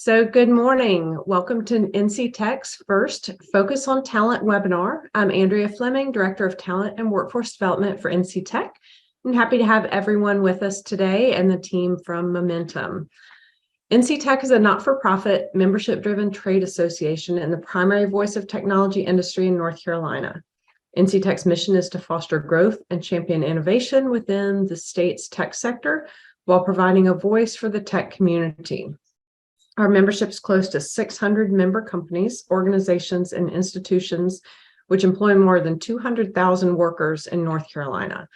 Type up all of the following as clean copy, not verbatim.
So good morning. Welcome to NC Tech's first Focus on Talent webinar. I'm Andrea Fleming, Director of Talent and Workforce Development for NC Tech. I'm happy to have everyone with us today and the team from Momentum. NC Tech is a not-for-profit, membership-driven trade association and the primary voice of technology industry in North Carolina. NC Tech's mission is to foster growth and champion innovation within the state's tech sector while providing a voice for the tech community. Our membership is close to 600 member companies, organizations, and institutions, which employ more than 200,000 workers in North Carolina.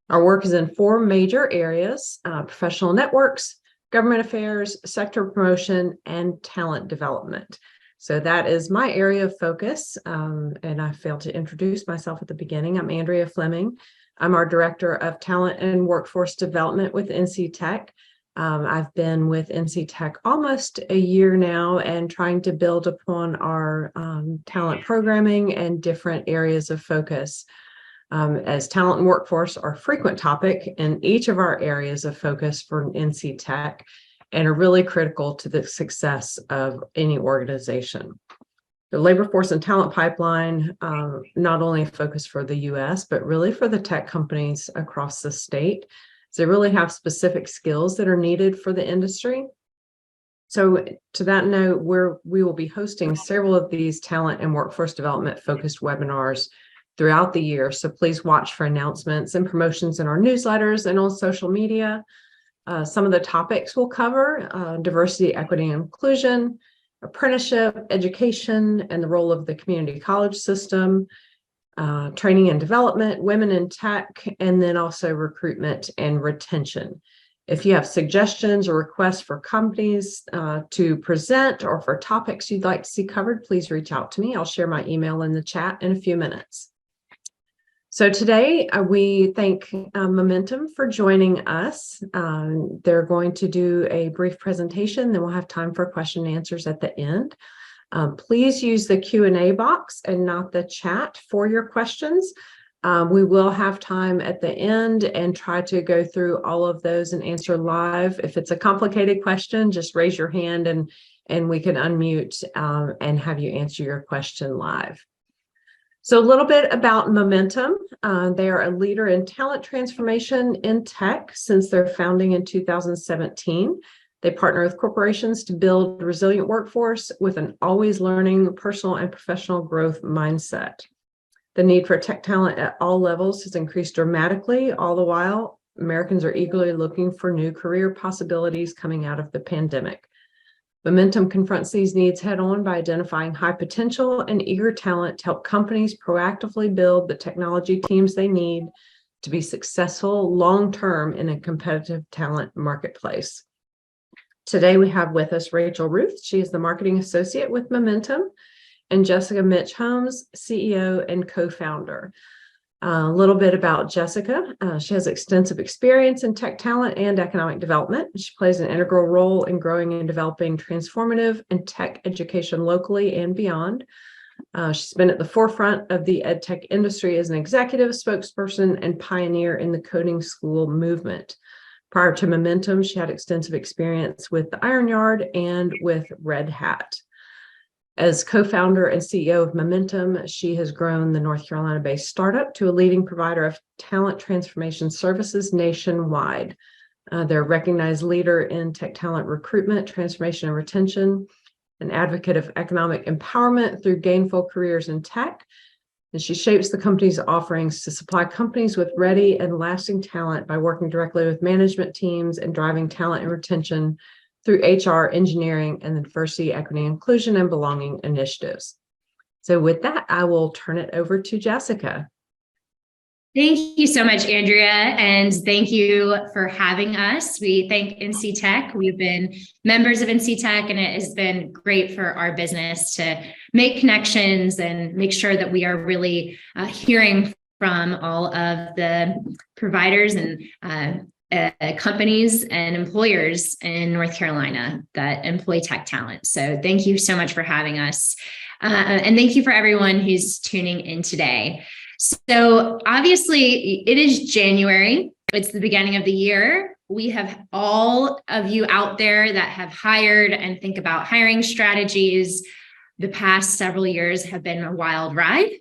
Our work is in four major areas: professional networks, government affairs, sector promotion, and talent development. So that is my area of focus. And I failed to introduce myself at the beginning. I'm Andrea Fleming. I'm our Director of Talent and Workforce Development with NC Tech. I've been with NC Tech almost a year now and trying to build upon our talent programming and different areas of focus. As talent and workforce are a frequent topic in each of our areas of focus for NC Tech and are really critical to the success of any organization. The labor force and talent pipeline, not only a focus for the U.S., but really for the tech companies across the state. So they really have specific skills that are needed for the industry. So to that note, we will be hosting several of these talent and workforce development focused webinars throughout the year. So please watch for announcements and promotions in our newsletters and on social media. Some of the topics we'll cover: diversity, equity, and inclusion, apprenticeship, education, and the role of the community college system, training and development, women in tech, and then also recruitment and retention. If you have suggestions or requests for companies to present or for topics you'd like to see covered, please reach out to me. I'll share my email in the chat in a few minutes. So today we thank Momentum for joining us. They're going to do a brief presentation, then we'll have time for question and answers at the end. Please use the Q&A box and not the chat for your questions. We will have time at the end and try to go through all of those and answer live. If it's a complicated question, just raise your hand and we can unmute and have you answer your question live. So a little bit about Momentum. They are a leader in talent transformation in tech since their founding in 2017. They partner with corporations to build a resilient workforce with an always learning personal and professional growth mindset. The need for tech talent at all levels has increased dramatically. All the while, Americans are eagerly looking for new career possibilities coming out of the pandemic. Momentum confronts these needs head on by identifying high potential and eager talent to help companies proactively build the technology teams they need to be successful long-term in a competitive talent marketplace. Today, we have with us Rachel Ruth. She is the marketing associate with Momentum, and Jessica Mitch Holmes, CEO and co-founder. A little bit about Jessica. She has extensive experience in tech talent and economic development. She plays an integral role in growing and developing transformative and tech education locally and beyond. She's been at the forefront of the ed tech industry as an executive, spokesperson, and pioneer in the coding school movement. Prior to Momentum, she had extensive experience with the Iron Yard and with Red Hat. As co-founder and CEO of Momentum, she has grown the North Carolina-based startup to a leading provider of talent transformation services nationwide. They're a recognized leader in tech talent recruitment, transformation, and retention, an advocate of economic empowerment through gainful careers in tech. And she shapes the company's offerings to supply companies with ready and lasting talent by working directly with management teams and driving talent and retention through HR, engineering, and the diversity, equity, inclusion, and belonging initiatives. So with that, I will turn it over to Jessica. Thank you so much, Andrea, and thank you for having us. We thank NC Tech. We've been members of NC Tech, and it has been great for our business to make connections and make sure that we are really hearing from all of the providers and companies and employers in North Carolina that employ tech talent. So thank you so much for having us. And thank you for everyone who's tuning in today. So obviously it is January. It's the beginning of the year. we have all of you out there that have hired and think about hiring strategies. The past several years have been a wild ride.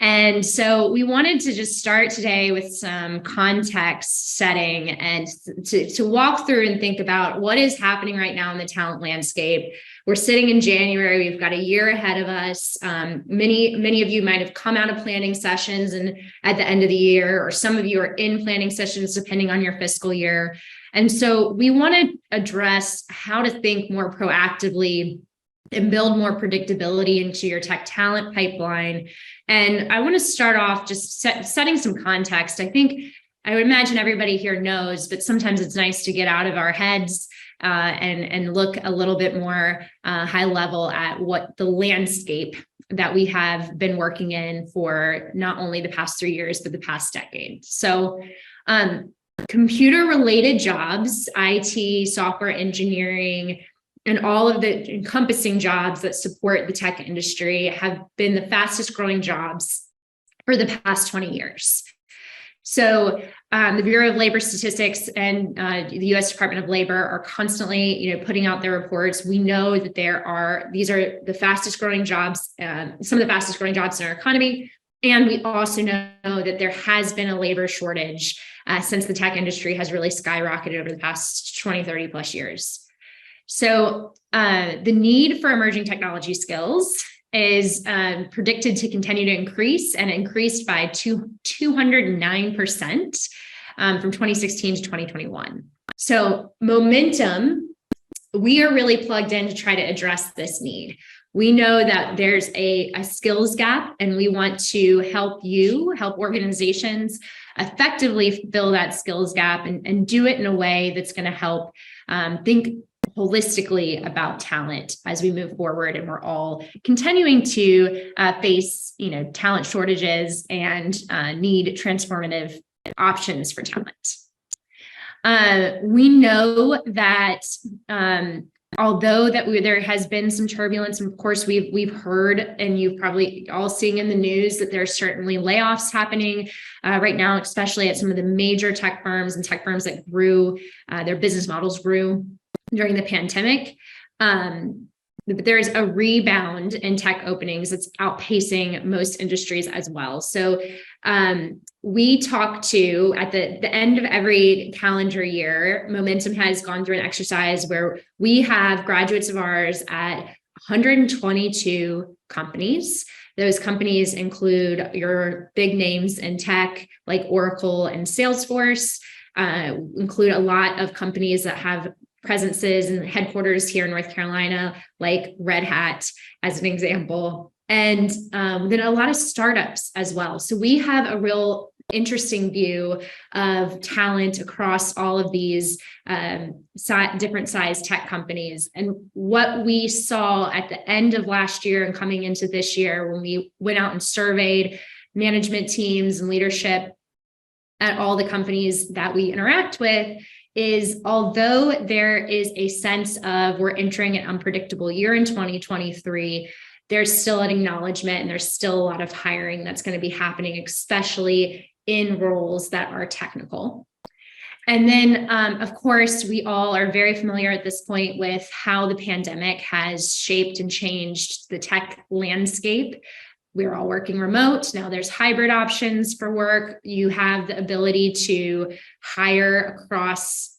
And so we wanted to just start today with some context setting and to walk through and think about what is happening right now in the talent landscape. We're sitting in January. We've got a year ahead of us. Many of you might have come out of planning sessions and at the end of the year, or some of you are in planning sessions depending on your fiscal year. And so we want to address how to think more proactively and build more predictability into your tech talent pipeline. And I want to start off just setting some context. I would imagine everybody here knows, but sometimes it's nice to get out of our heads and look a little bit more high level at what the landscape that we have been working in for not only the past 3 years, but the past decade. So computer related jobs, IT, software engineering, and all of the encompassing jobs that support the tech industry have been the fastest growing jobs for the past 20 years. So the Bureau of Labor Statistics and the U.S. Department of Labor are constantly, putting out their reports. We know that these are the fastest growing jobs, some of the fastest growing jobs in our economy. And we also know that there has been a labor shortage since the tech industry has really skyrocketed over the past 20, 30 plus years. So the need for emerging technology skills is predicted to continue to increase, and increased by 209% from 2016 to 2021. So momentum, we are really plugged in to try to address this need. We know that there's a skills gap, and we want to help organizations effectively fill that skills gap and do it in a way that's going to help think holistically about talent as we move forward, and we're all continuing to face talent shortages and need transformative options for talent. We know that although there has been some turbulence, and of course we've heard, and you've probably all seen in the news, that there's certainly layoffs happening right now, especially at some of the major tech firms and tech firms that grew, their business models grew during the pandemic. But there's a rebound in tech openings that's outpacing most industries as well. So we talk to, at the end of every calendar year, Momentum has gone through an exercise where we have graduates of ours at 122 companies. Those companies include your big names in tech like Oracle and Salesforce, include a lot of companies that have presences and headquarters here in North Carolina, like Red Hat, as an example, and then a lot of startups as well. So we have a real interesting view of talent across all of these different size tech companies. And what we saw at the end of last year and coming into this year, when we went out and surveyed management teams and leadership at all the companies that we interact with, is although there is a sense of we're entering an unpredictable year in 2023, there's still an acknowledgement, and there's still a lot of hiring that's going to be happening, especially in roles that are technical. And then, of course, we all are very familiar at this point with how the pandemic has shaped and changed the tech landscape. We're all working remote. Now there's hybrid options for work. You have the ability to hire across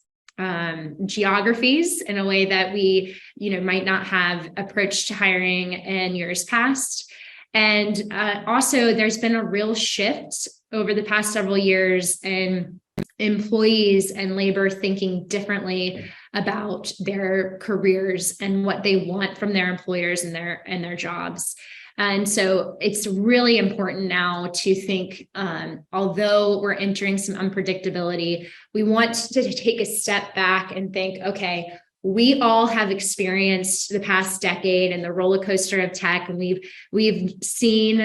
geographies in a way that we, might not have approached hiring in years past. And also there's been a real shift over the past several years in employees and labor thinking differently about their careers and what they want from their employers and their jobs. And so it's really important now to think, although we're entering some unpredictability, we want to take a step back and think, okay, we all have experienced the past decade and the roller coaster of tech, and we've seen,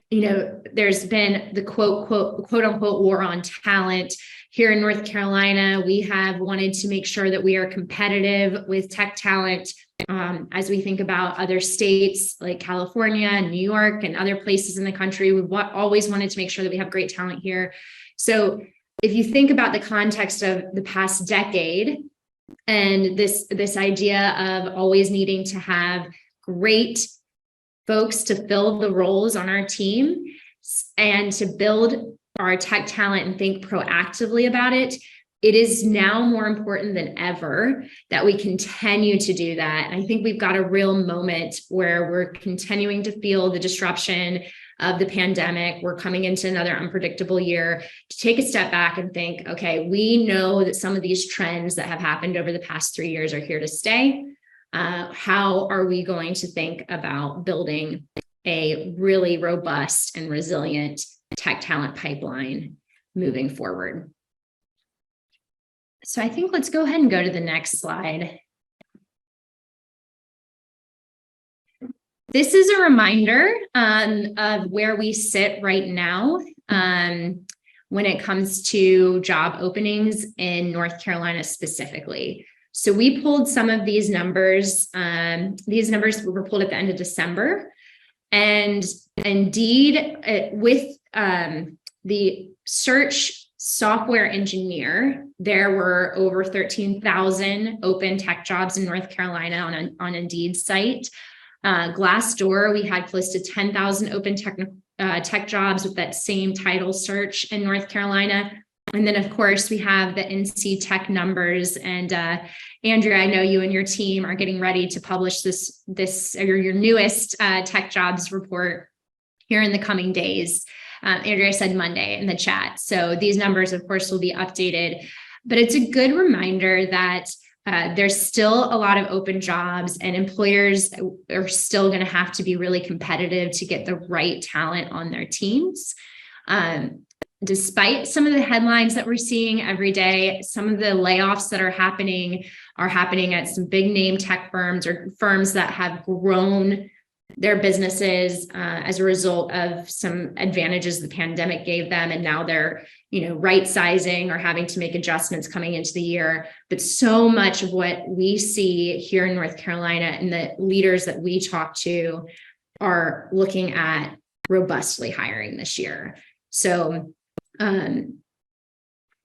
there's been the quote unquote war on talent. Here in North Carolina, we have wanted to make sure that we are competitive with tech talent. As we think about other states like California and New York and other places in the country, we've always wanted to make sure that we have great talent here. So if you think about the context of the past decade and this idea of always needing to have great folks to fill the roles on our team and to build our tech talent and think proactively about it, it is now more important than ever that we continue to do that. And I think we've got a real moment where we're continuing to feel the disruption of the pandemic. We're coming into another unpredictable year to take a step back and think, okay, we know that some of these trends that have happened over the past 3 years are here to stay. How are we going to think about building a really robust and resilient tech talent pipeline moving forward? So I think let's go ahead and go to the next slide. This is a reminder of where we sit right now when it comes to job openings in North Carolina specifically. So we pulled some of these numbers. These numbers were pulled at the end of December. And indeed, with the search software engineer, there were over 13,000 open tech jobs in North Carolina on Indeed's site. Glassdoor, we had close to 10,000 open tech jobs with that same title search in North Carolina. And then, of course, we have the NC Tech numbers. And Andrea, I know you and your team are getting ready to publish your newest tech jobs report here in the coming days. Andrea said Monday in the chat. So these numbers, of course, will be updated. But it's a good reminder that there's still a lot of open jobs, and employers are still going to have to be really competitive to get the right talent on their teams. Despite some of the headlines that we're seeing every day, some of the layoffs that are happening at some big name tech firms or firms that have grown their businesses as a result of some advantages the pandemic gave them, and now they're right sizing or having to make adjustments coming into the year. But so much of what we see here in North Carolina and the leaders that we talk to are looking at robustly hiring this year. So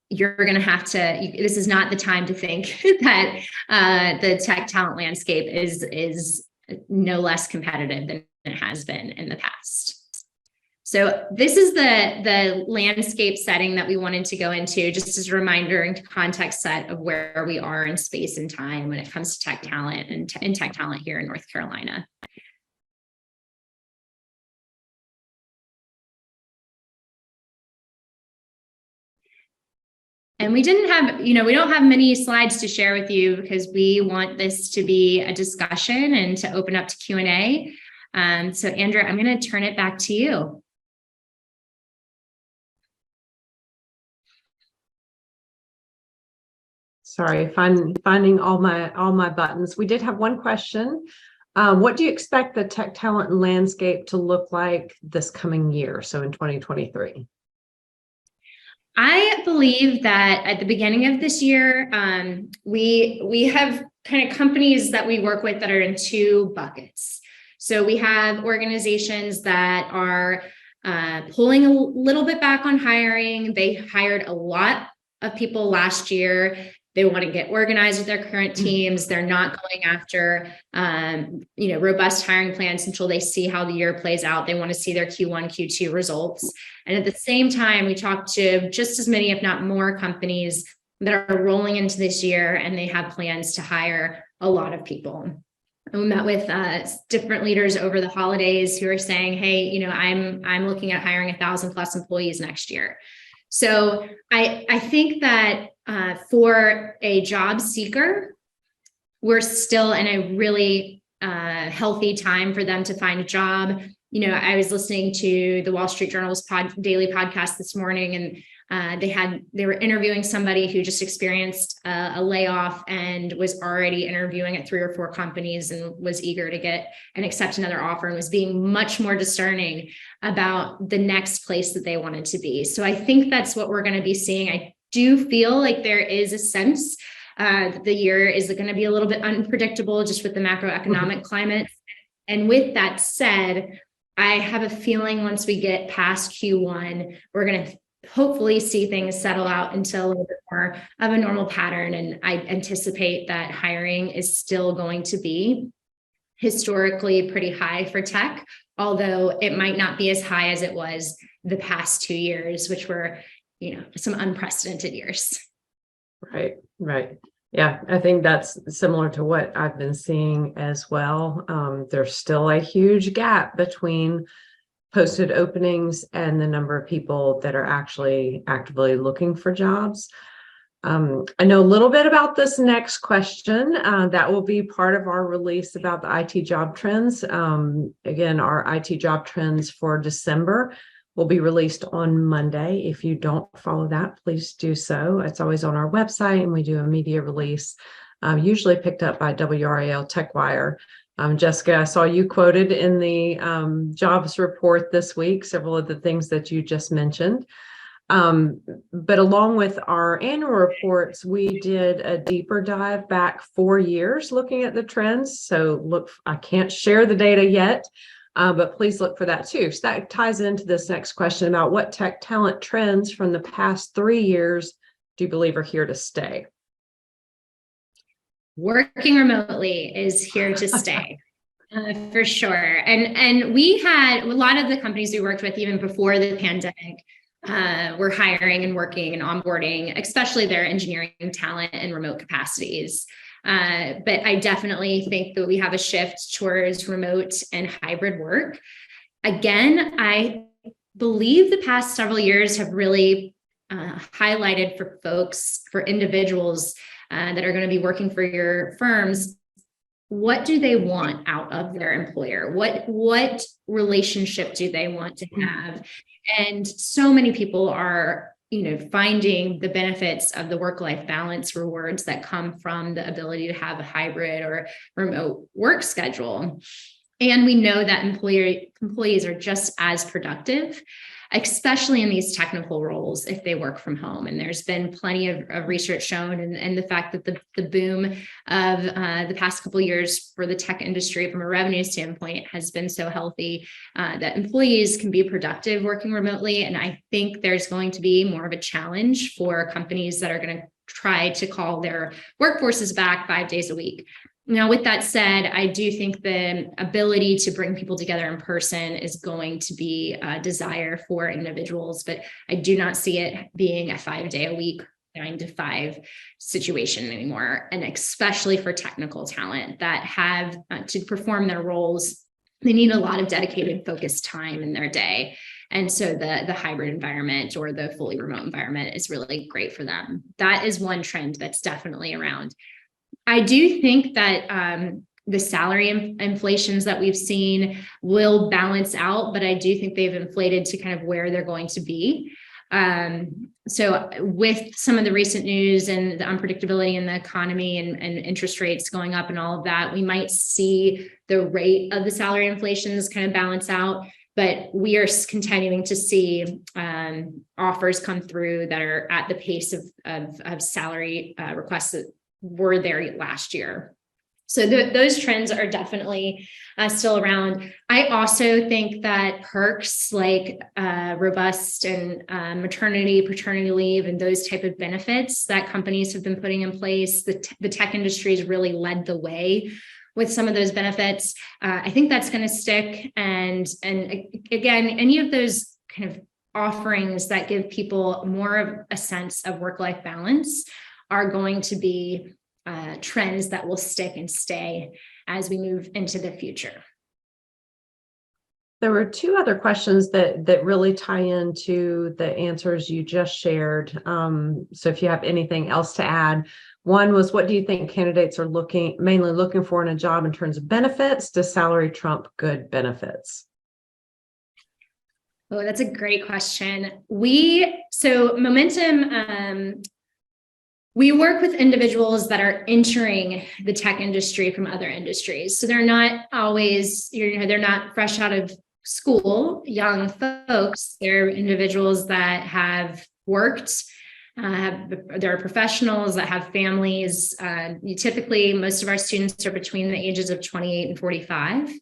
you're going to have to, this is not the time to think that the tech talent landscape is no less competitive than it has been in the past. So this is the landscape setting that we wanted to go into, just as a reminder and context set of where we are in space and time when it comes to tech talent and tech talent here in North Carolina. And we didn't have, we don't have many slides to share with you because we want this to be a discussion and to open up to Q&A. So Andrea, I'm going to turn it back to you. Sorry, finding all my buttons. We did have one question. What do you expect the tech talent landscape to look like this coming year, so in 2023? I believe that at the beginning of this year, we have kind of companies that we work with that are in two buckets. So we have organizations that are pulling a little bit back on hiring. They hired a lot of people last year. They want to get organized with their current teams. They're not going after, robust hiring plans until they see how the year plays out. They want to see their Q1, Q2 results. And at the same time, we talked to just as many, if not more, companies that are rolling into this year, and they have plans to hire a lot of people. And we met with different leaders over the holidays who are saying, hey, I'm looking at hiring 1,000 plus employees next year. So I think that for a job seeker, we're still in a really healthy time for them to find a job. I was listening to the Wall Street Journal's daily podcast this morning, and they were interviewing somebody who just experienced a layoff and was already interviewing at 3 or 4 companies and was eager to get and accept another offer, and was being much more discerning about the next place that they wanted to be. So I think that's what we're going to be seeing. I do feel like there is a sense that the year is going to be a little bit unpredictable just with the macroeconomic climate. And with that said, I have a feeling once we get past Q1, we're going to hopefully see things settle out into a little bit more of a normal pattern. And I anticipate that hiring is still going to be historically pretty high for tech, although it might not be as high as it was the past 2 years, which were, some unprecedented years. Right, right. Yeah, I think that's similar to what I've been seeing as well. There's still a huge gap between posted openings and the number of people that are actually actively looking for jobs. I know a little bit about this next question. That will be part of our release about the IT job trends. Again, our IT job trends for December will be released on Monday. If you don't follow that, please do so. It's always on our website, and we do a media release, usually picked up by WRAL TechWire. Jessica, I saw you quoted in the jobs report this week, several of the things that you just mentioned. But along with our annual reports, we did a deeper dive back 4 years looking at the trends. So look, I can't share the data yet, but please look for that too. So that ties into this next question about what tech talent trends from the past 3 years do you believe are here to stay? Working remotely is here to stay. For sure. And we had a lot of the companies we worked with even before the pandemic were hiring and working and onboarding, especially their engineering talent and remote capacities. But I definitely think that we have a shift towards remote and hybrid work. Again, I believe the past several years have really highlighted for folks, for individuals that are going to be working for your firms, what do they want out of their employer? What relationship do they want to have? And so many people are, finding the benefits of the work-life balance rewards that come from the ability to have a hybrid or remote work schedule. And we know that employees are just as productive, especially in these technical roles, if they work from home. And there's been plenty of research shown, and the fact that the boom of the past couple of years for the tech industry from a revenue standpoint has been so healthy that employees can be productive working remotely. And I think there's going to be more of a challenge for companies that are going to try to call their workforces back 5 days a week. Now, with that said, I do think the ability to bring people together in person is going to be a desire for individuals, but I do not see it being a 5-day-a-week, 9 to 5 situation anymore. And especially for technical talent that have to perform their roles, they need a lot of dedicated, focused time in their day. And so the hybrid environment or the fully remote environment is really great for them. That is one trend that's definitely around. I do think that the salary inflations that we've seen will balance out, but I do think they've inflated to kind of where they're going to be. So with some of the recent news and the unpredictability in the economy and interest rates going up and all of that, we might see the rate of the salary inflations kind of balance out. But we are continuing to see offers come through that are at the pace of salary requests that were there last year. So those trends are definitely still around. I also think that perks like robust and maternity, paternity leave, and those type of benefits that companies have been putting in place, the tech industry has really led the way with some of those benefits. I think that's going to stick. And again, any of those kind of offerings that give people more of a sense of work-life balance are going to be trends that will stick and stay as we move into the future. There were 2 other questions that really tie into the answers you just shared. So if you have anything else to add, one was, what do you think candidates are mainly looking for in a job in terms of benefits? Does salary trump good benefits? Oh, that's a great question. Momentum, we work with individuals that are entering the tech industry from other industries. So they're not always, they're not fresh out of school, young folks. They're individuals that have worked, they're professionals that have families. Typically, most of our students are between the ages of 28 and 45.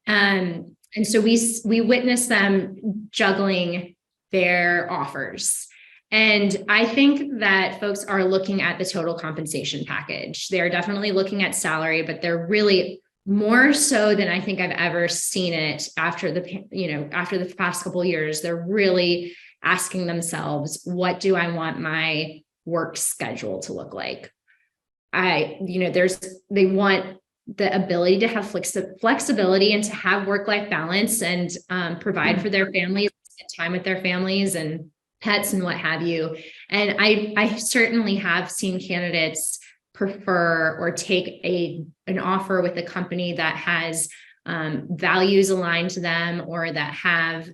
And so we witness them juggling their offers. And I think that folks are looking at the total compensation package. They're definitely looking at salary, but they're really more so than I think I've ever seen it after the past couple of years. They're really asking themselves, what do I want my work schedule to look like? They want the ability to have flexibility and to have work-life balance and provide for their families, spend time with their families and pets and what have you. And I certainly have seen candidates prefer or take an offer with a company that has values aligned to them or that have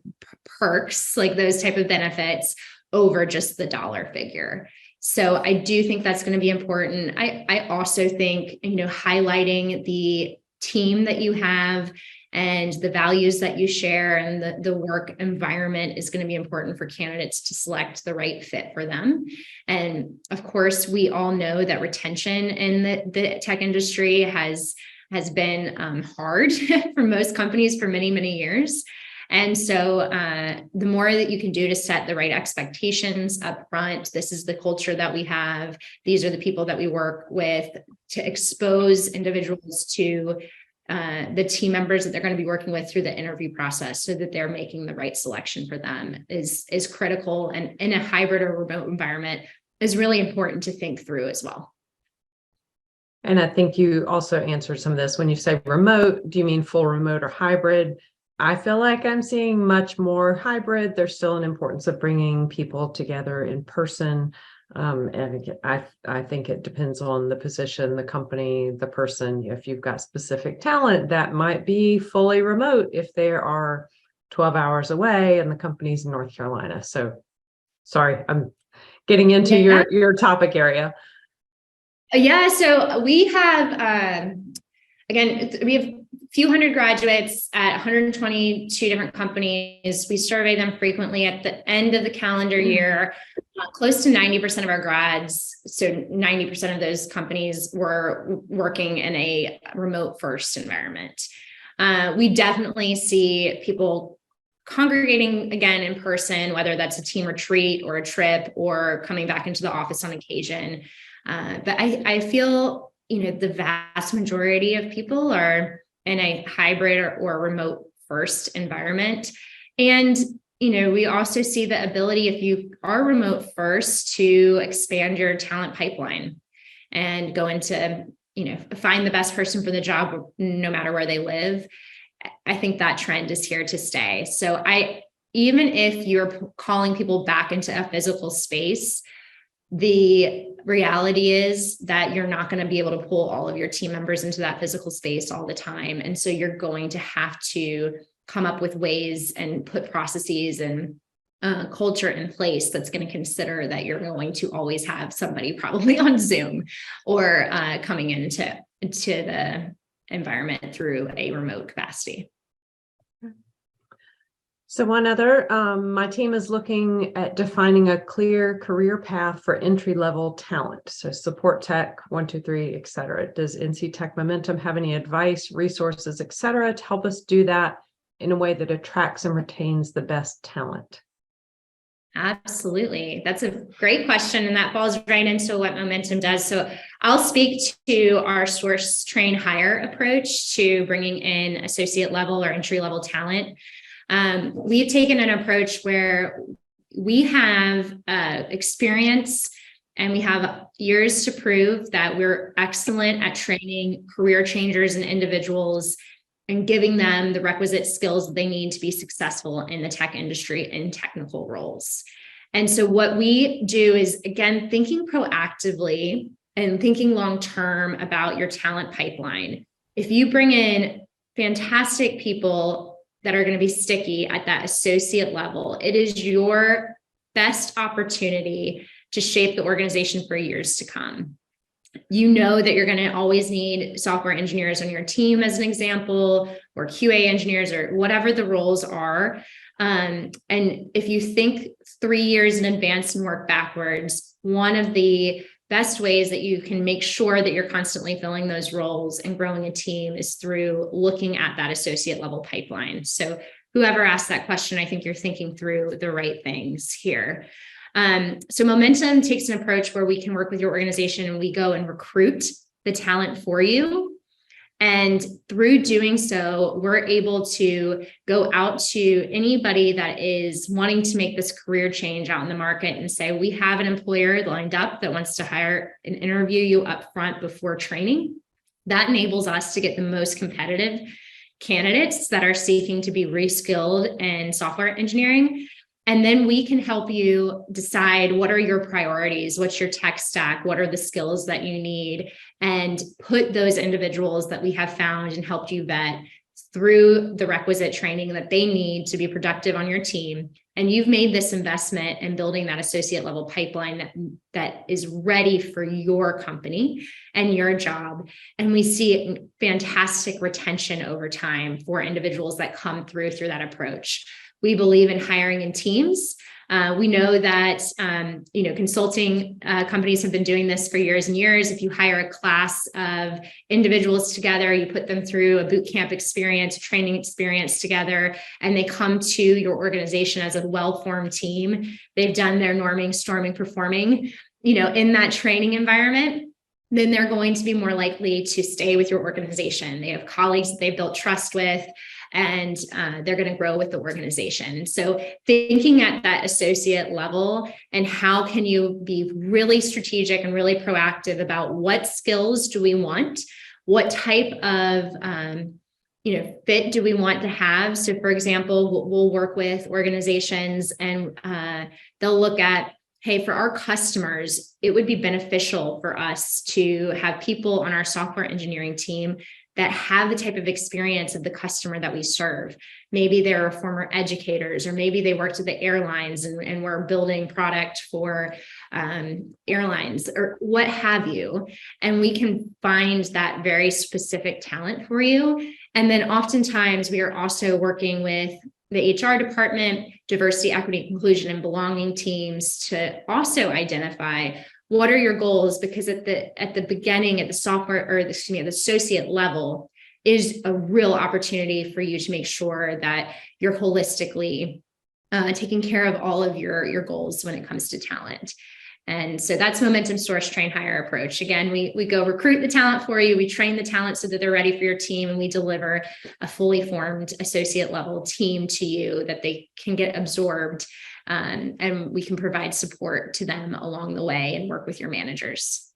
perks, like those type of benefits, over just the dollar figure. So I do think that's going to be important. I also think, highlighting the team that you have and the values that you share and the work environment is going to be important for candidates to select the right fit for them. And of course, we all know that retention in the tech industry has been hard for most companies for many, many years. And so the more that you can do to set the right expectations up front, this is the culture that we have, these are the people that we work with, to expose individuals to the team members that they're going to be working with through the interview process so that they're making the right selection for them is critical. And in a hybrid or remote environment is really important to think through as well. And I think you also answered some of this. When you say remote, do you mean full remote or hybrid? I feel like I'm seeing much more hybrid. There's still an importance of bringing people together in person. And I think it depends on the position, the company, the person. If you've got specific talent, that might be fully remote if they are 12 hours away and the company's in North Carolina. So sorry, I'm getting into your topic area. Yeah, so we have, we have a few hundred graduates at 122 different companies. We survey them frequently at the end of the calendar year. Close to 90% of our grads, so 90% of those companies were working in a remote first environment. We definitely see people congregating again in person, whether that's a team retreat or a trip or coming back into the office on occasion. But I feel, the vast majority of people are in a hybrid or remote first environment. And, we also see the ability, if you are remote first, to expand your talent pipeline and go into, find the best person for the job, no matter where they live. I think that trend is here to stay. So even if you're calling people back into a physical space, the reality is that you're not going to be able to pull all of your team members into that physical space all the time. And so you're going to have to come up with ways and put processes and culture in place that's going to consider that you're going to always have somebody probably on Zoom or coming into the environment through a remote capacity. So one other, my team is looking at defining a clear career path for entry-level talent. So support tech, 1, 2, 3, et cetera. Does NC Tech Momentum have any advice, resources, et cetera, to help us do that in a way that attracts and retains the best talent? Absolutely. That's a great question. And that falls right into what Momentum does. So I'll speak to our source, train, hire approach to bringing in associate level or entry level talent. We've taken an approach where we have experience and we have years to prove that we're excellent at training career changers and individuals and giving them the requisite skills that they need to be successful in the tech industry in technical roles. And so what we do is, again, thinking proactively and thinking long-term about your talent pipeline. If you bring in fantastic people that are going to be sticky at that associate level, it is your best opportunity to shape the organization for years to come. You know that you're going to always need software engineers on your team, as an example, or QA engineers, or whatever the roles are. And if you think 3 years in advance and work backwards, one of the best ways that you can make sure that you're constantly filling those roles and growing a team is through looking at that associate level pipeline. So whoever asked that question, I think you're thinking through the right things here. So Momentum takes an approach where we can work with your organization and we go and recruit the talent for you. And through doing so, we're able to go out to anybody that is wanting to make this career change out in the market and say, we have an employer lined up that wants to hire and interview you up front before training. That enables us to get the most competitive candidates that are seeking to be reskilled in software engineering. And then we can help you decide what are your priorities, what's your tech stack, what are the skills that you need, and put those individuals that we have found and helped you vet through the requisite training that they need to be productive on your team. And you've made this investment in building that associate level pipeline that is ready for your company and your job. And we see fantastic retention over time for individuals that come through that approach. We believe in hiring in teams. We know that consulting companies have been doing this for years and years. If you hire a class of individuals together, you put them through a boot camp experience, training experience together, and they come to your organization as a well-formed team. They've done their norming, storming, performing, in that training environment. Then they're going to be more likely to stay with your organization. They have colleagues that they've built trust with, and they're going to grow with the organization. So thinking at that associate level, and how can you be really strategic and really proactive about what skills do we want? What type of fit do we want to have? So for example, we'll work with organizations and they'll look at, hey, for our customers, it would be beneficial for us to have people on our software engineering team that have the type of experience of the customer that we serve. Maybe they're former educators, or maybe they worked at the airlines and we're building product for airlines, or what have you. And we can find that very specific talent for you. And then oftentimes we are also working with the HR department, diversity, equity, inclusion, and belonging teams to also identify what are your goals, because at the beginning, at the software, or the associate level, is a real opportunity for you to make sure that you're holistically taking care of all of your goals when it comes to talent. And so that's Momentum Source, Train, Hire approach. Again, we go recruit the talent for you. We train the talent so that they're ready for your team, and we deliver a fully formed associate level team to you that they can get absorbed. And we can provide support to them along the way and work with your managers.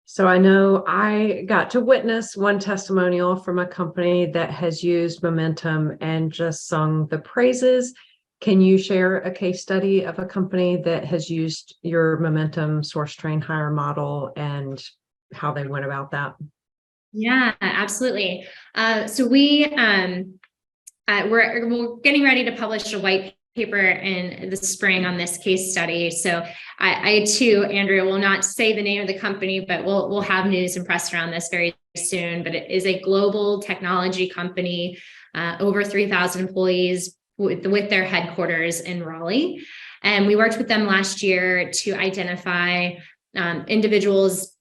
So I know I got to witness one testimonial from a company that has used Momentum and just sung the praises. Can you share a case study of a company that has used your Momentum Source, Train, Hire model and how they went about that? Yeah, absolutely. So we're getting ready to publish a white paper in the spring on this case study. So I too, Andrea, will not say the name of the company, but we'll have news and press around this very soon. But it is a global technology company, over 3,000 employees with their headquarters in Raleigh. And we worked with them last year to identify individuals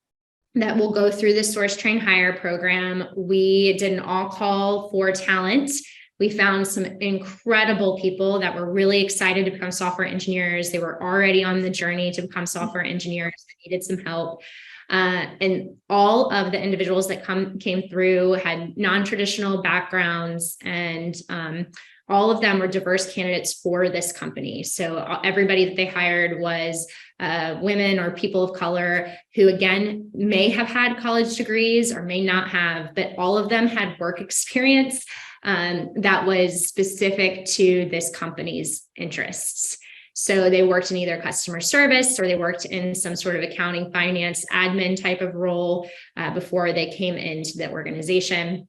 that will go through the Source, Train, Hire program. We did an all-call for talent. We found some incredible people that were really excited to become software engineers. They were already on the journey to become software engineers, needed some help. And all of the individuals that came through had non-traditional backgrounds, and all of them were diverse candidates for this company. So everybody that they hired was women or people of color who, again, may have had college degrees or may not have, but all of them had work experience that was specific to this company's interests. So they worked in either customer service, or they worked in some sort of accounting, finance, admin type of role before they came into the organization.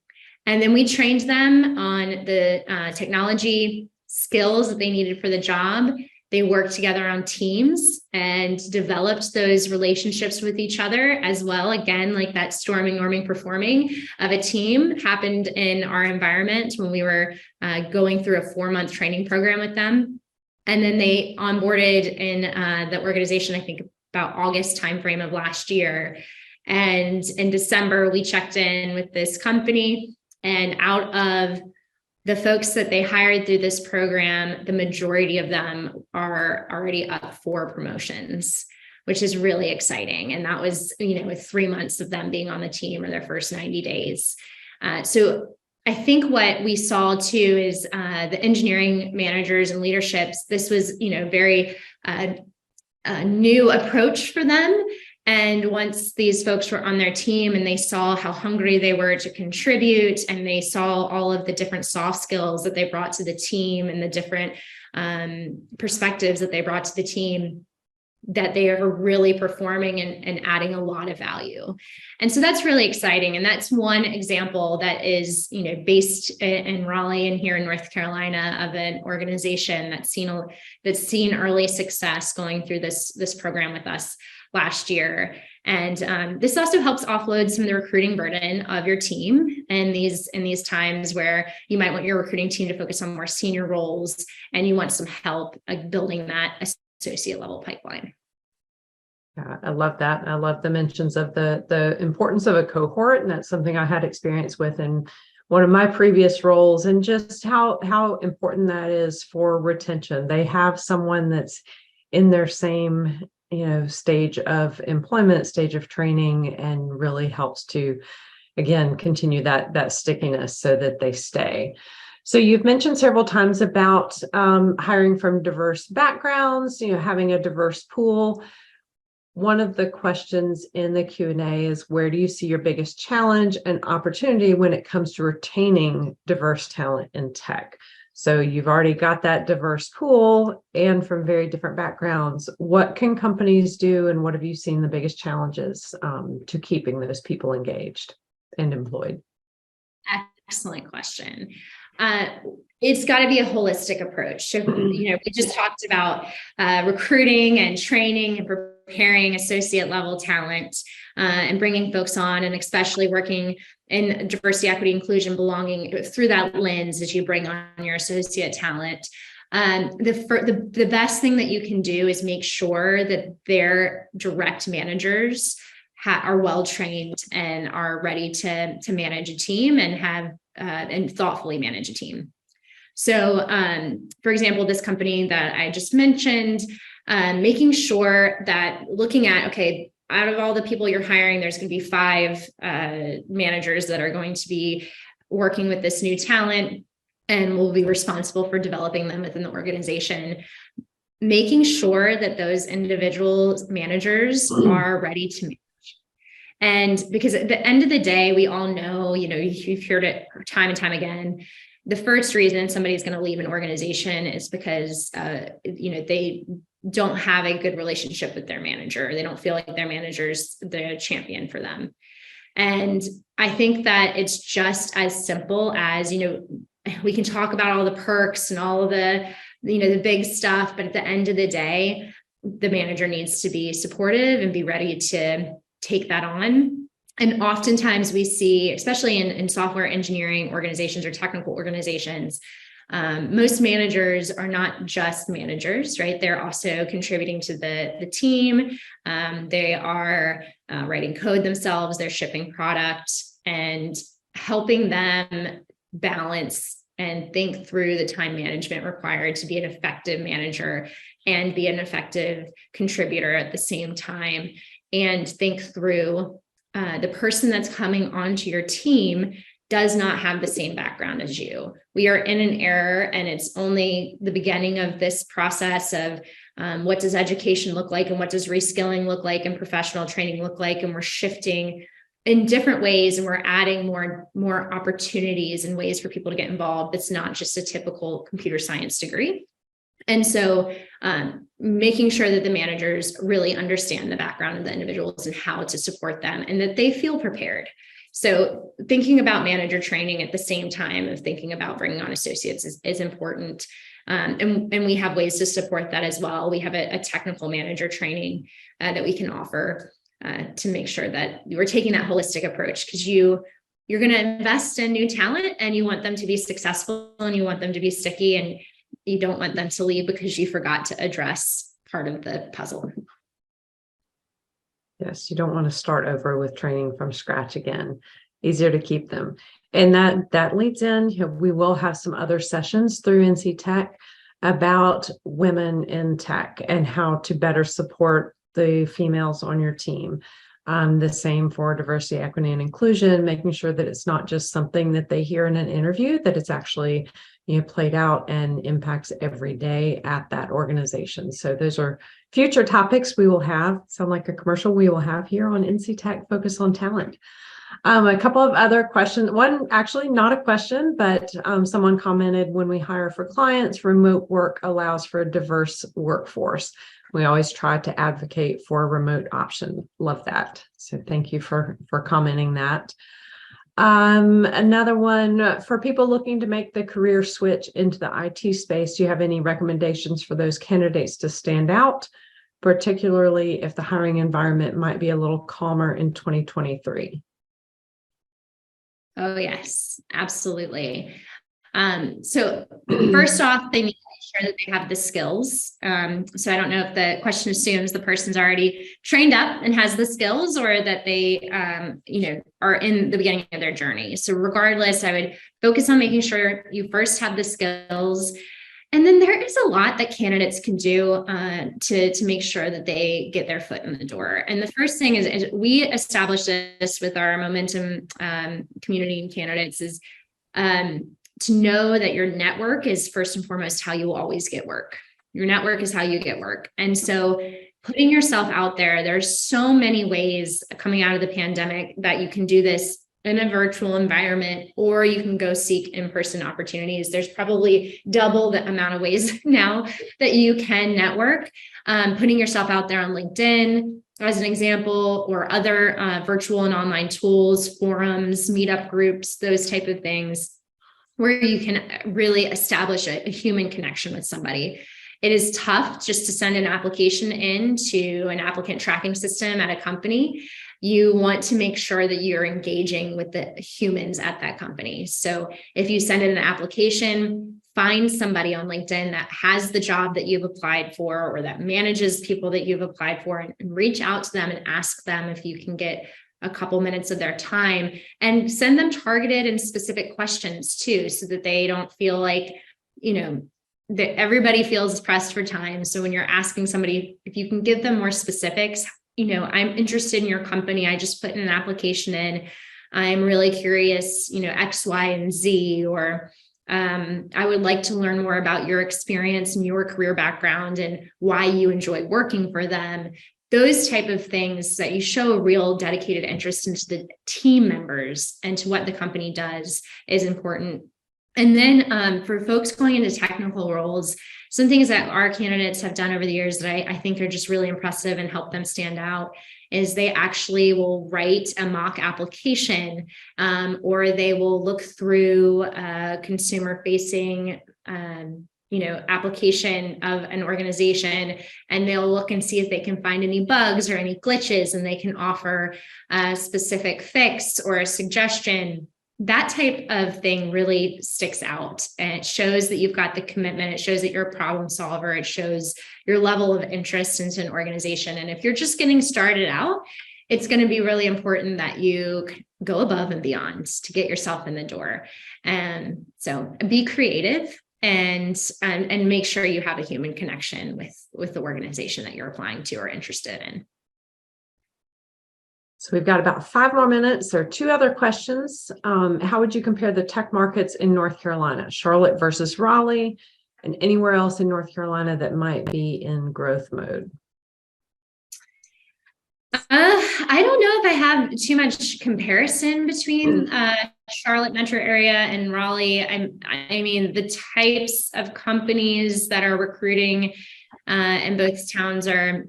And then we trained them on the technology skills that they needed for the job. They worked together on teams and developed those relationships with each other as well. Again, like that storming, norming, performing of a team happened in our environment when we were going through a 4-month training program with them. And then they onboarded in the organization, I think about August timeframe of last year. And in December, we checked in with this company, and out of the folks that they hired through this program, the majority of them are already up for promotions, which is really exciting. And that was, with 3 months of them being on the team or their first 90 days. So I think what we saw too is the engineering managers and leaderships, this was, very new approach for them. And once these folks were on their team and they saw how hungry they were to contribute, and they saw all of the different soft skills that they brought to the team and the different perspectives that they brought to the team, that they are really performing and adding a lot of value. And so that's really exciting. And that's one example that is, based in Raleigh and here in North Carolina, of an organization that's seen early success going through this program with us last year. And this also helps offload some of the recruiting burden of your team in these times where you might want your recruiting team to focus on more senior roles, and you want some help building that associate level pipeline. Yeah, I love that. I love the mentions of the importance of a cohort, and that's something I had experience with in one of my previous roles, and just how important that is for retention. They have someone that's in their same stage of employment, stage of training, and really helps to, again, continue that stickiness so that they stay. So you've mentioned several times about hiring from diverse backgrounds, having a diverse pool. One of the questions in the Q&A is, where do you see your biggest challenge and opportunity when it comes to retaining diverse talent in tech? So you've already got that diverse pool and from very different backgrounds. What can companies do, and what have you seen the biggest challenges to keeping those people engaged and employed? Excellent question. It's got to be a holistic approach. So, we just talked about recruiting and training and preparing associate level talent and bringing folks on, and especially working in diversity, equity, inclusion, belonging through that lens as you bring on your associate talent. The best thing that you can do is make sure that their direct managers are well trained and are ready to manage a team and have and thoughtfully manage a team. So, for example, this company that I just mentioned, making sure that looking at, okay, out of all the people you're hiring, there's going to be 5 managers that are going to be working with this new talent and will be responsible for developing them within the organization. Making sure that those individual managers are ready to manage. And because at the end of the day, we all know, you've heard it time and time again, the first reason somebody's going to leave an organization is because, they don't have a good relationship with their manager. They don't feel like their manager's the champion for them. And I think that it's just as simple as, we can talk about all the perks and all of the, the big stuff, but at the end of the day, the manager needs to be supportive and be ready to take that on. And oftentimes we see, especially in software engineering organizations or technical organizations, most managers are not just managers, right? They're also contributing to the team. They are writing code themselves, they're shipping product, and helping them balance and think through the time management required to be an effective manager and be an effective contributor at the same time, and think through the person that's coming onto your team does not have the same background as you. We are in an era, and it's only the beginning of this process of what does education look like, and what does reskilling look like, and professional training look like, and we're shifting in different ways, and we're adding more opportunities and ways for people to get involved. It's not just a typical computer science degree. And so making sure that the managers really understand the background of the individuals and how to support them, and that they feel prepared. So thinking about manager training at the same time of thinking about bringing on associates is important. And we have ways to support that as well. We have a technical manager training that we can offer to make sure that we're taking that holistic approach, because you're going to invest in new talent and you want them to be successful and you want them to be sticky, and you don't want them to leave because you forgot to address part of the puzzle. Yes, you don't want to start over with training from scratch again. easier to keep them. And that leads in, we will have some other sessions through NC Tech about women in tech and how to better support the females on your team. The same for diversity, equity, and inclusion, making sure that it's not just something that they hear in an interview, that it's actually played out and impacts every day at that organization. So those are future topics we will have, sound like a commercial, we will have here on NC Tech Focus on Talent. A couple of other questions. One, actually not a question, but someone commented, when we hire for clients, remote work allows for a diverse workforce. We always try to advocate for a remote option. Love that. So thank you for commenting that. Another one, for people looking to make the career switch into the IT space, do you have any recommendations for those candidates to stand out, particularly if the hiring environment might be a little calmer in 2023? Oh, yes, absolutely. So first off, they need to make sure that they have the skills. So I don't know if the question assumes the person's already trained up and has the skills, or that they, are in the beginning of their journey. So regardless, I would focus on making sure you first have the skills. And then there is a lot that candidates can do to make sure that they get their foot in the door. And the first thing is we established this with our Momentum community and candidates, is to know that your network is first and foremost how you will always get work. Your network is how you get work. And so putting yourself out there, there's so many ways coming out of the pandemic that you can do this in a virtual environment, or you can go seek in-person opportunities. There's probably double the amount of ways now that you can network. Putting yourself out there on LinkedIn, as an example, or other virtual and online tools, forums, meetup groups, those type of things, where you can really establish a human connection with somebody. It is tough just to send an application into an applicant tracking system at a company. You want to make sure that you're engaging with the humans at that company. So if you send in an application, find somebody on LinkedIn that has the job that you've applied for, or that manages people that you've applied for, and reach out to them and ask them if you can get a couple minutes of their time, and send them targeted and specific questions too, so that they don't feel like, that everybody feels pressed for time. So when you're asking somebody, if you can give them more specifics, I'm interested in your company. I just put in an application in. I'm really curious, X, Y, and Z, or I would like to learn more about your experience and your career background and why you enjoy working for them. Those type of things, that you show a real dedicated interest into the team members and to what the company does, is important. And then for folks going into technical roles, some things that our candidates have done over the years that I think are just really impressive and help them stand out is they actually will write a mock application, or they will look through a consumer-facing application of an organization, and they'll look and see if they can find any bugs or any glitches, and they can offer a specific fix or a suggestion. That type of thing really sticks out, and it shows that you've got the commitment. It shows that you're a problem solver. It shows your level of interest into an organization. And if you're just getting started out, it's going to be really important that you go above and beyond to get yourself in the door. And so be creative and make sure you have a human connection with the organization that you're applying to or interested in. So we've got about 5 more minutes. There are 2 other questions. How would you compare the tech markets in North Carolina, Charlotte versus Raleigh, and anywhere else in North Carolina that might be in growth mode? I don't know if I have too much comparison between Charlotte metro area and Raleigh. I mean, the types of companies that are recruiting in both towns are,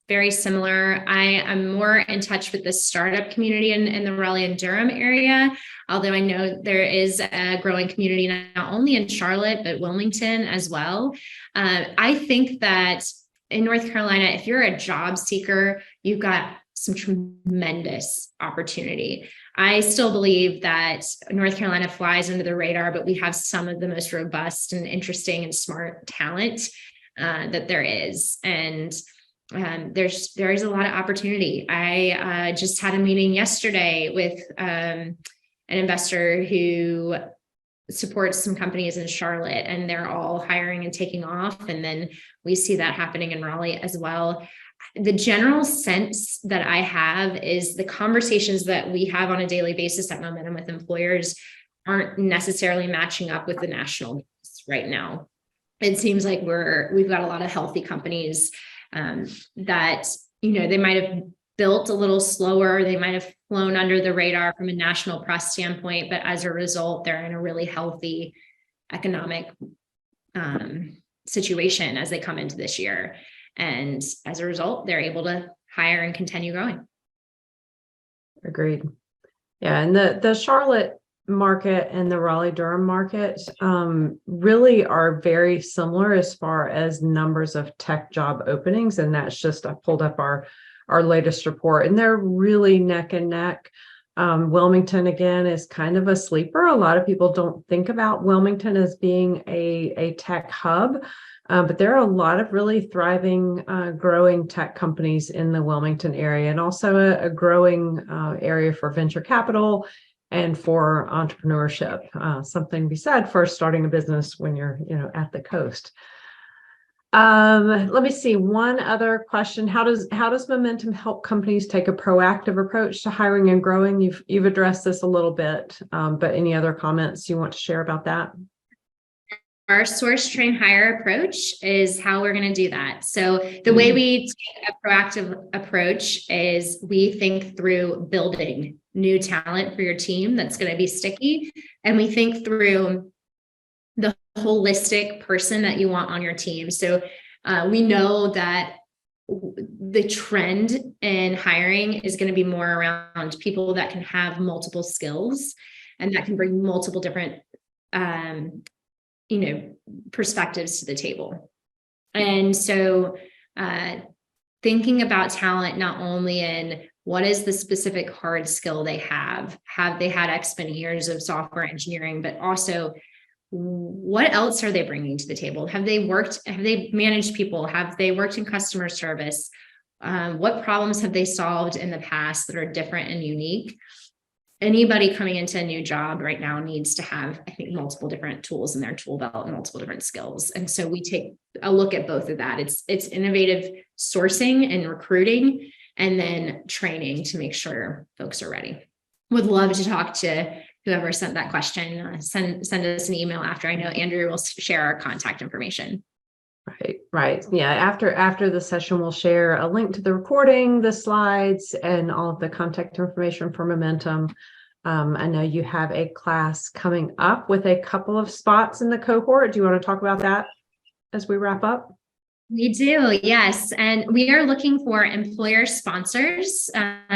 very similar. I am more in touch with the startup community in the Raleigh and Durham area, although I know there is a growing community not only in Charlotte, but Wilmington as well. I think that in North Carolina, if you're a job seeker, you've got some tremendous opportunity. I still believe that North Carolina flies under the radar, but we have some of the most robust and interesting and smart talent that there is. And There is a lot of opportunity. I just had a meeting yesterday with an investor who supports some companies in Charlotte, and they're all hiring and taking off. And then we see that happening in Raleigh as well. The general sense that I have is the conversations that we have on a daily basis at Momentum with employers aren't necessarily matching up with the national needs right now. It seems like we've got a lot of healthy companies that, they might have built a little slower. They might have flown under the radar from a national press standpoint, but as a result, they're in a really healthy economic situation as they come into this year. And as a result, they're able to hire and continue growing. Agreed. Yeah. And the Charlotte market and the Raleigh-Durham market really are very similar as far as numbers of tech job openings. And that's just, I pulled up our latest report, and they're really neck and neck. Wilmington, again, is kind of a sleeper. A lot of people don't think about Wilmington as being a tech hub, but there are a lot of really thriving, growing tech companies in the Wilmington area, and also a growing area for venture capital and for entrepreneurship. Something to be said for starting a business when you're, at the coast. Let me see. One other question. How does Momentum help companies take a proactive approach to hiring and growing? You've addressed this a little bit, but any other comments you want to share about that? Our source, train, hire approach is how we're going to do that. So the way we take a proactive approach is we think through building new talent for your team that's going to be sticky. And we think through the holistic person that you want on your team. So we know that the trend in hiring is going to be more around people that can have multiple skills and that can bring multiple different perspectives to the table. And so thinking about talent, not only in what is the specific hard skill they have they had X many years of software engineering, but also what else are they bringing to the table? Have they managed people? Have they worked in customer service? What problems have they solved in the past that are different and unique? Anybody coming into a new job right now needs to have, I think, multiple different tools in their tool belt and multiple different skills. And so we take a look at both of that. It's innovative sourcing and recruiting, and then training to make sure folks are ready. Would love to talk to whoever sent that question. Send us an email after. I know Andrew will share our contact information. Right. Yeah. After the session, we'll share a link to the recording, the slides, and all of the contact information for Momentum. I know you have a class coming up with a couple of spots in the cohort. Do you want to talk about that as we wrap up? We do, yes. And we are looking for employer sponsors.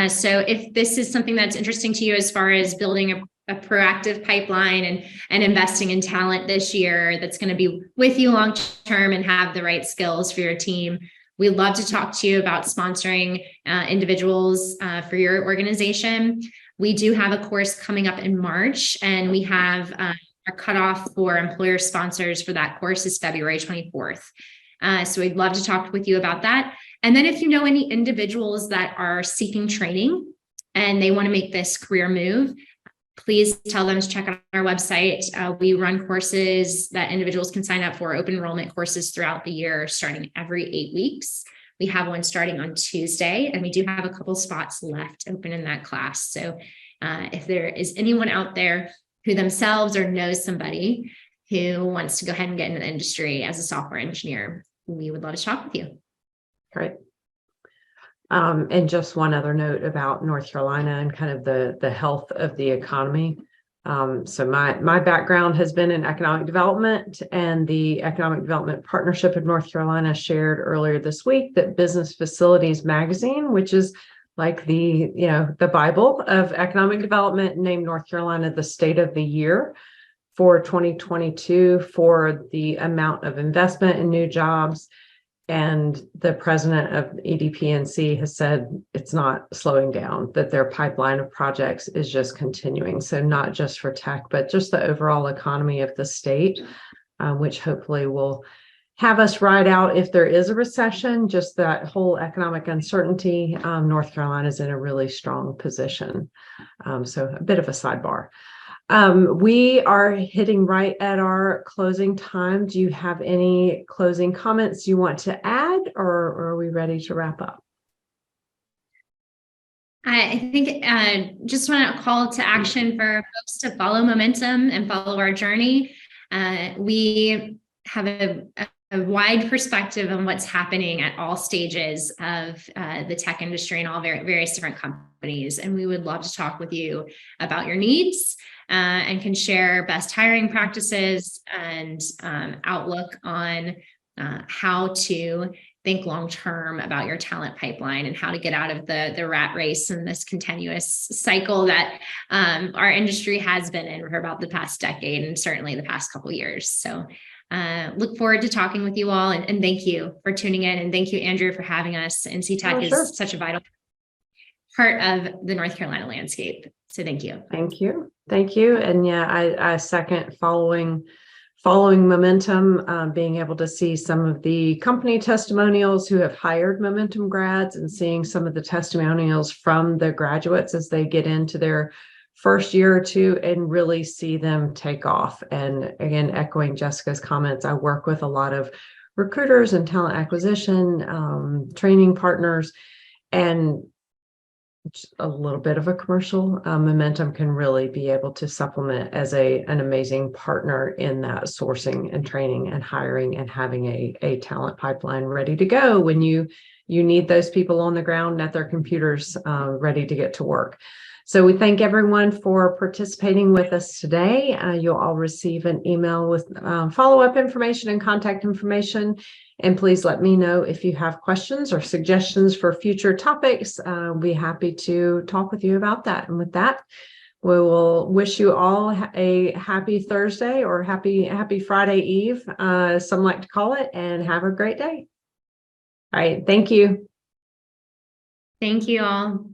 So if this is something that's interesting to you as far as building a proactive pipeline and investing in talent this year that's going to be with you long term and have the right skills for your team, we'd love to talk to you about sponsoring individuals for your organization. We do have a course coming up in March, and we have our cutoff for employer sponsors for that course is February 24th. So we'd love to talk with you about that. And then if you know any individuals that are seeking training and they want to make this career move, please tell them to check out our website. We run courses that individuals can sign up for, open enrollment courses throughout the year, starting every 8 weeks. We have one starting on Tuesday, and we do have a couple spots left open in that class. So if there is anyone out there who themselves or knows somebody who wants to go ahead and get into the industry as a software engineer, we would love to talk with you. Great. And just one other note about North Carolina and kind of the health of the economy. So my background has been in economic development, and the Economic Development Partnership of North Carolina shared earlier this week that Business Facilities Magazine, which is like the Bible of economic development, named North Carolina the State of the Year for 2022 for the amount of investment in new jobs. And the president of EDPNC has said it's not slowing down, that their pipeline of projects is just continuing. So not just for tech, but just the overall economy of the state, which hopefully will have us ride out if there is a recession, just that whole economic uncertainty. North Carolina is in a really strong position. So a bit of a sidebar. We are hitting right at our closing time. Do you have any closing comments you want to add, or are we ready to wrap up? I think just want to call to action for folks to follow momentum and follow our journey. We have a wide perspective on what's happening at all stages of the tech industry and all various different companies. And we would love to talk with you about your needs and can share best hiring practices and outlook on how to think long-term about your talent pipeline and how to get out of the rat race and this continuous cycle that our industry has been in for about the past decade and certainly the past couple of years. So look forward to talking with you all, and thank you for tuning in, and thank you, Andrea, for having us. NC Tech is such a vital part of the North Carolina landscape. So thank you. Thank you. Thank you. And yeah, I second following momentum, being able to see some of the company testimonials who have hired momentum grads and seeing some of the testimonials from the graduates as they get into their first year or two and really see them take off. And again, echoing Jessica's comments, I work with a lot of recruiters and talent acquisition, training partners, and a little bit of a commercial. Momentum can really be able to supplement as an amazing partner in that sourcing and training and hiring and having a talent pipeline ready to go when you need those people on the ground at their computers ready to get to work. So we thank everyone for participating with us today. You'll all receive an email with follow-up information and contact information. And please let me know if you have questions or suggestions for future topics. I'll be happy to talk with you about that. And with that, we will wish you all a happy Thursday or happy Friday Eve, some like to call it, and have a great day. All right. Thank you. Thank you all.